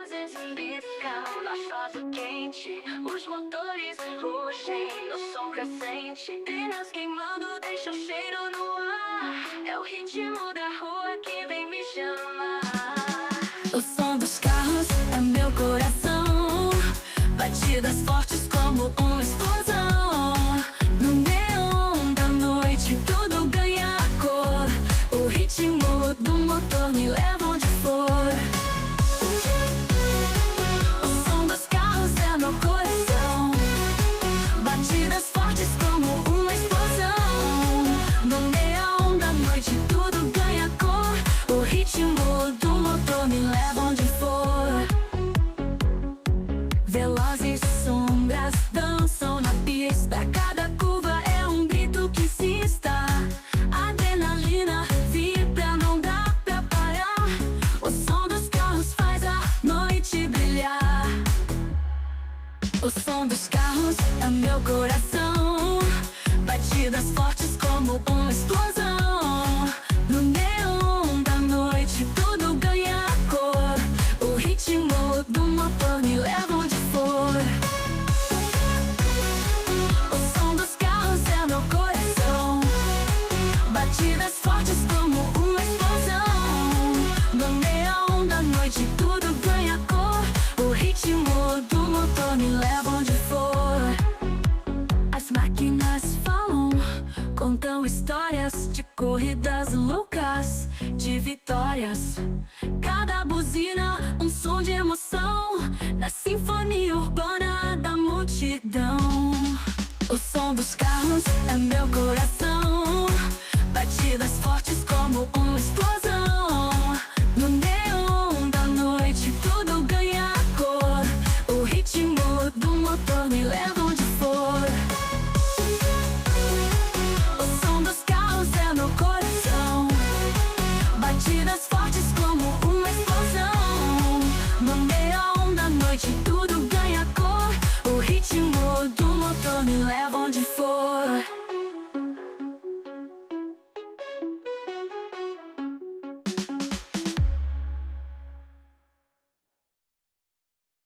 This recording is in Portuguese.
luzes piscam, asfalto quente, os motores rugem no som crescente. Pneus queimando, deixa o cheiro no ar. É o ritmo da rua que vem me chamar. O som dos carros é meu coração, batidas fortes como uma explosão. No neon da noite tudo ganha cor. O ritmo do motor me leva onde for. O som dos carros é meu coração, batidas fortes como uma explosão. No neon da noite tudo ganha cor. O ritmo do motor me leva onde for. Velozes sombras dançam na pista, cada curva é um grito que insista. Adrenalina vibra, não dá pra parar. O som dos carros faz a noite brilhar. O som dos carros é meu coração, batidas fortes como uma explosão. No neon da noite tudo ganha cor. O ritmo do motor me leva onde for. O som dos carros é meu coração, batidas fortes como uma explosão. No neon da noite tudo ganha cor. O ritmo do motor me leva onde for. As máquinas falam, contam histórias de corridas loucas, de vitórias. Cada buzina, um som de emoção, na sinfonia urbana da multidão. O som dos carros é meu coração, batidas fortes como uma explosão. No neon da noite tudo ganha cor. O ritmo do motor me leva onde for. O som dos carros é meu coração, batidas fortes como uma explosão. No